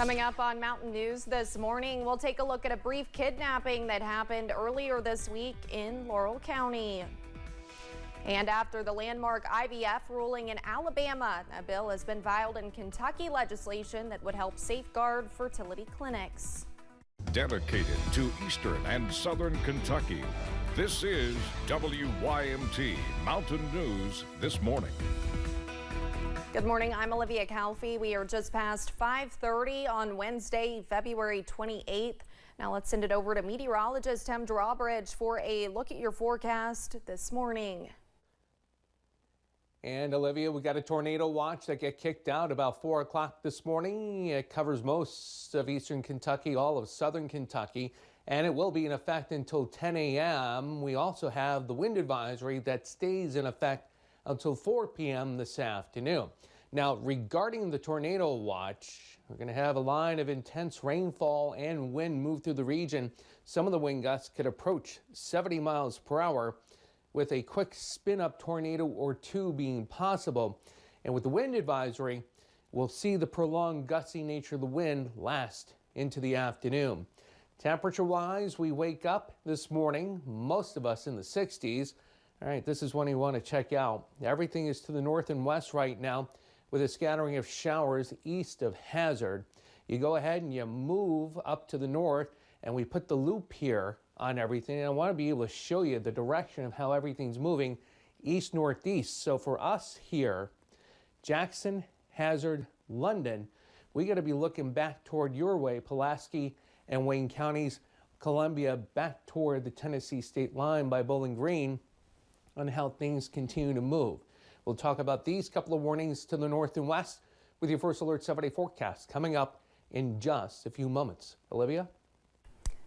Coming up on Mountain News this morning, we'll take a look at a brief kidnapping that happened earlier this week in Laurel County. And after the landmark IVF ruling in Alabama, a bill has been filed in Kentucky legislation that would help safeguard fertility clinics. Dedicated to Eastern and Southern Kentucky, this is WYMT Mountain News This Morning. Good morning, I'm Olivia Calfee. We are just past 5:30 on Wednesday, February 28th. Now let's send it over to meteorologist Tim Drawbridge for a look at your forecast this morning. And Olivia, we got a tornado watch that get kicked out about 4 o'clock this morning. It covers most of eastern Kentucky, all of southern Kentucky, and it will be in effect until 10 a.m. We also have the wind advisory that stays in effect until 4 p.m. this afternoon. Now, regarding the tornado watch, we're going to have a line of intense rainfall and wind move through the region. Some of the wind gusts could approach 70 miles per hour, with a quick spin-up tornado or two being possible. And with the wind advisory, we'll see the prolonged gusty nature of the wind last into the afternoon. Temperature-wise, we wake up this morning, most of us in the 60s. All right, this is one you want to check out. Everything is to the north and west right now, with a scattering of showers east of Hazard. You go ahead and you move up to the north, and we put the loop here on everything. And I want to be able to show you the direction of how everything's moving east-northeast. So for us here, Jackson, Hazard, London, we got to be looking back toward your way, Pulaski and Wayne counties, Columbia, back toward the Tennessee state line by Bowling Green, on how things continue to move. We'll talk about these couple of warnings to the north and west with your first Alert 7-day forecast coming up in just a few moments. Olivia?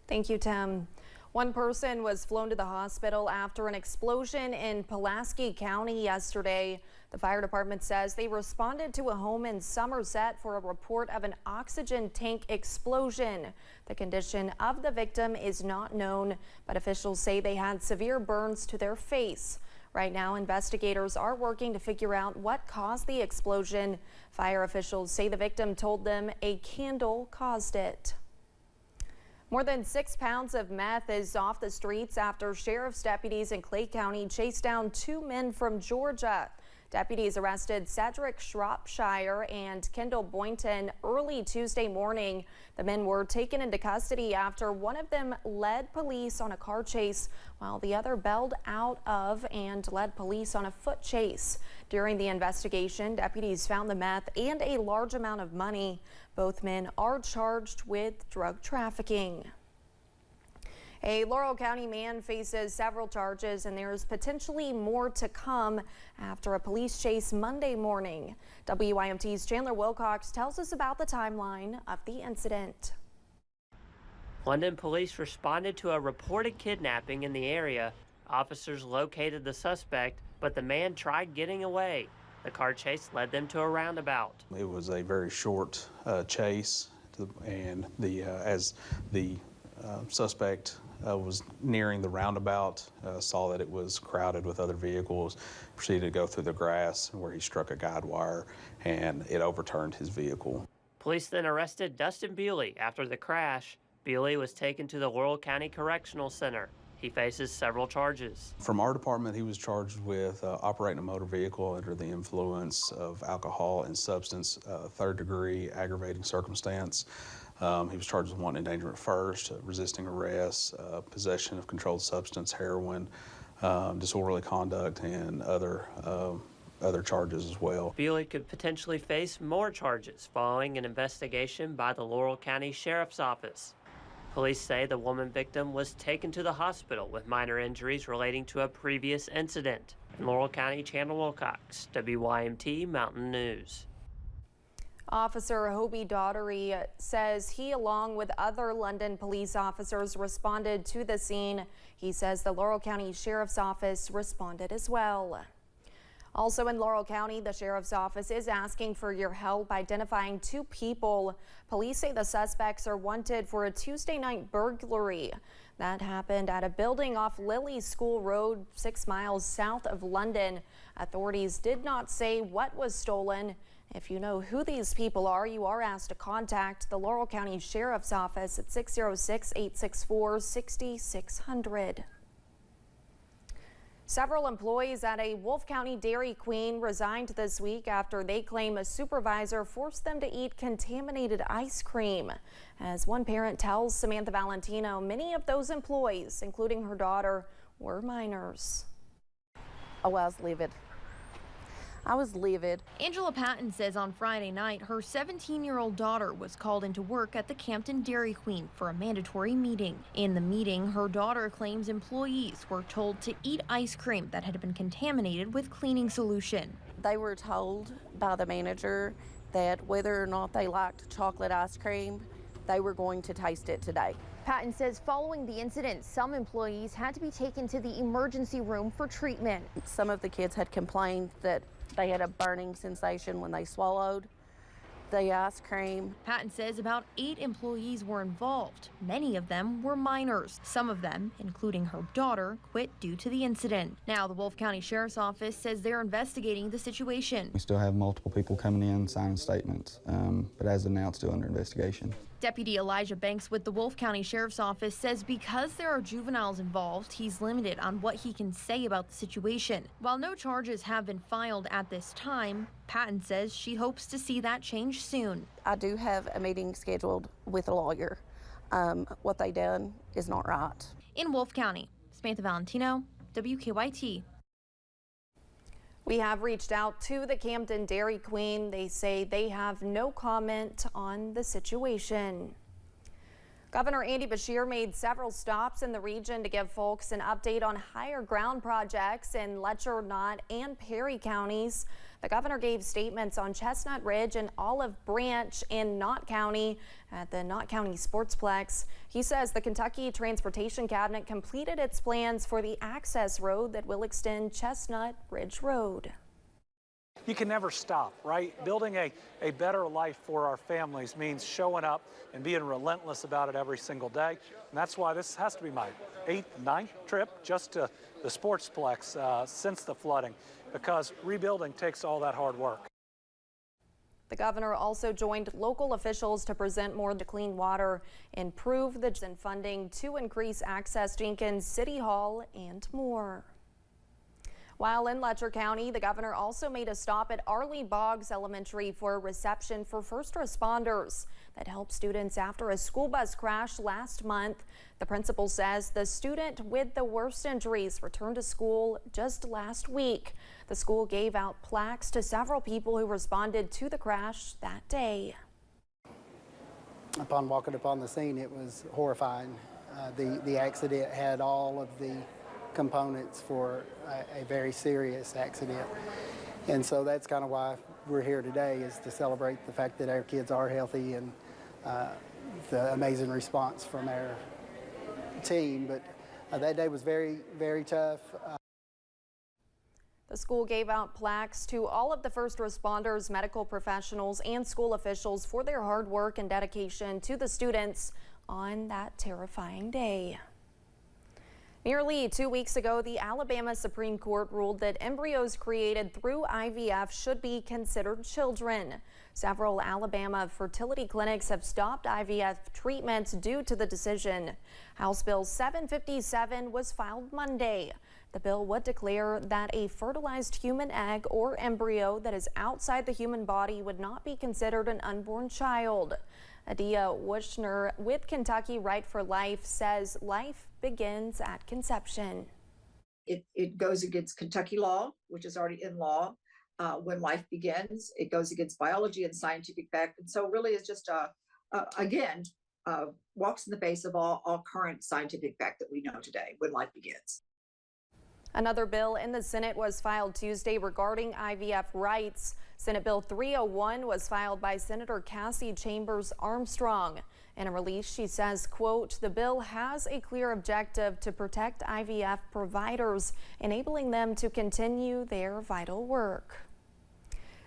Thank you, Tim. One person was flown to the hospital after an explosion in Pulaski County yesterday. The fire department says they responded to a home in Somerset for a report of an oxygen tank explosion. The condition of the victim is not known, but officials say they had severe burns to their face. Right now, investigators are working to figure out what caused the explosion. Fire officials say the victim told them a candle caused it. More than 6 pounds of meth is off the streets after sheriff's deputies in Clay County chased down 2 men from Georgia. Deputies arrested Cedric Shropshire and Kendall Boynton early Tuesday morning. The men were taken into custody after one of them led police on a car chase, while the other bailed out of and led police on a foot chase. During the investigation, deputies found the meth and a large amount of money. Both men are charged with drug trafficking. A Laurel County man faces several charges, and there's potentially more to come after a police chase Monday morning. WYMT's Chandler Wilcox tells us about the timeline of the incident. London police responded to a reported kidnapping in the area. Officers located the suspect, but the man tried getting away. The car chase led them to a roundabout. It was a very short chase, and as the suspect was nearing the roundabout, saw that it was crowded with other vehicles, proceeded to go through the grass where he struck a guide wire, and it overturned his vehicle. Police then arrested Dustin Bewley after the crash. Bewley was taken to the Laurel County Correctional Center. He faces several charges. From our department, he was charged with operating a motor vehicle under the influence of alcohol and substance, third-degree aggravating circumstance. He was charged with wanton endangerment first, resisting arrest, possession of controlled substance, heroin, disorderly conduct, and other charges as well. Bewley could potentially face more charges following an investigation by the Laurel County Sheriff's Office. Police say the woman victim was taken to the hospital with minor injuries relating to a previous incident. In Laurel County, Chandler Wilcox, WYMT Mountain News. Officer Hobie Daughtery says he, along with other London police officers, responded to the scene. He says the Laurel County Sheriff's Office responded as well. Also in Laurel County, the Sheriff's Office is asking for your help identifying 2 people. Police say the suspects are wanted for a Tuesday night burglary. That happened at a building off Lily School Road, 6 miles south of London. Authorities did not say what was stolen, If you know who these people are, you are asked to contact the Laurel County Sheriff's Office at 606-864-6600. Several employees at a Wolf County Dairy Queen resigned this week after they claim a supervisor forced them to eat contaminated ice cream. As one parent tells Samantha Valentino, many of those employees, including her daughter, were minors. Oh, I was livid. I was livid. Angela Patton says on Friday night her 17-year-old daughter was called into work at the Campton Dairy Queen for a mandatory meeting. In the meeting, her daughter claims employees were told to eat ice cream that had been contaminated with cleaning solution. They were told by the manager that whether or not they liked chocolate ice cream, they were going to taste it today. Patton says following the incident, some employees had to be taken to the emergency room for treatment. Some of the kids had complained that they had a burning sensation when they swallowed the ice cream. Patton says about 8 employees were involved. Many of them were minors. Some of them, including her daughter, quit due to the incident. Now the Wolf County Sheriff's Office says they're investigating the situation. We still have multiple people coming in signing statements, but as of now, it's still under investigation. Deputy Elijah Banks with the Wolf County Sheriff's Office says because there are juveniles involved, he's limited on what he can say about the situation. While no charges have been filed at this time, Patton says she hopes to see that change soon. I do have a meeting scheduled with a lawyer. What they done is not right. In Wolf County, Samantha Valentino, WKYT. We have reached out to the Campton Dairy Queen. They say they have no comment on the situation. Governor Andy Beshear made several stops in the region to give folks an update on higher ground projects in Letcher, Knott, and Perry counties. The governor gave statements on Chestnut Ridge and Olive Branch in Knott County at the Knott County Sportsplex. He says the Kentucky Transportation Cabinet completed its plans for the access road that will extend Chestnut Ridge Road. You can never stop, right? Building a better life for our families means showing up and being relentless about it every single day. And that's why this has to be my 8th, 9th trip just to the Sportsplex since the flooding, because rebuilding takes all that hard work. The governor also joined local officials to present more to clean water, improve the funding to increase access to Jenkins City Hall, and more. While in Letcher County, the governor also made a stop at Arley Bogs Elementary for a reception for first responders that helped students after a school bus crash last month. The principal says the student with the worst injuries returned to school just last week. The school gave out plaques to several people who responded to the crash that day. Upon walking upon the scene, it was horrifying. The accident had all of the components for a very serious accident, and so that's kind of why we're here today, is to celebrate the fact that our kids are healthy and the amazing response from our team. But that day was very, very tough. The school gave out plaques to all of the first responders, medical professionals, and school officials for their hard work and dedication to the students on that terrifying day. Nearly 2 weeks ago, the Alabama Supreme Court ruled that embryos created through IVF should be considered children. Several Alabama fertility clinics have stopped IVF treatments due to the decision. House Bill 757 was filed Monday. The bill would declare that a fertilized human egg or embryo that is outside the human body would not be considered an unborn child. Adia Wushner with Kentucky Right for Life says life begins at conception. It goes against Kentucky law, which is already in law. When life begins, it goes against biology and scientific fact. And so really it's just, again, walks in the face of all current scientific fact that we know today when life begins. Another bill in the Senate was filed Tuesday regarding IVF rights. Senate Bill 301 was filed by Senator Cassie Chambers Armstrong. In a release, she says, quote, the bill has a clear objective to protect IVF providers, enabling them to continue their vital work.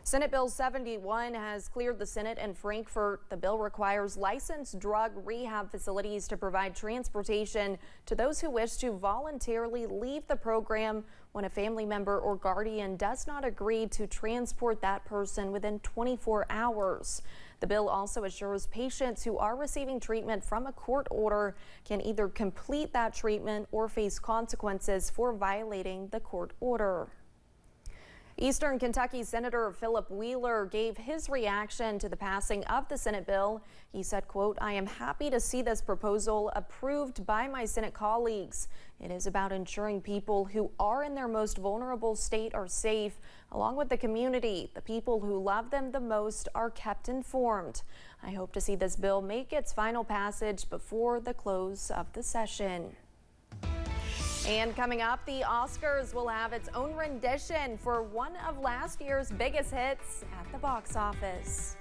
Senate Bill 71 has cleared the Senate in Frankfort. The bill requires licensed drug rehab facilities to provide transportation to those who wish to voluntarily leave the program when a family member or guardian does not agree to transport that person within 24 hours. The bill also assures patients who are receiving treatment from a court order can either complete that treatment or face consequences for violating the court order. Eastern Kentucky Senator Philip Wheeler gave his reaction to the passing of the Senate bill. He said, quote, "I am happy to see this proposal approved by my Senate colleagues. It is about ensuring people who are in their most vulnerable state are safe, along with the community. The people who love them the most are kept informed. I hope to see this bill make its final passage before the close of the session." And coming up, the Oscars will have its own rendition for one of last year's biggest hits at the box office.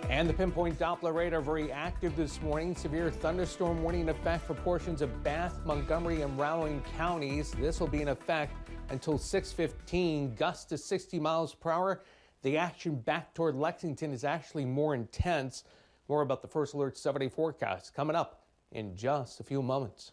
And the pinpoint Doppler radar very active this morning. Severe thunderstorm warning in effect for portions of Bath, Montgomery, and Rowan counties. This will be in effect until 6:15. Gusts to 60 miles per hour. The action back toward Lexington is actually more intense. More about the First Alert 7-day forecast coming up in just a few moments.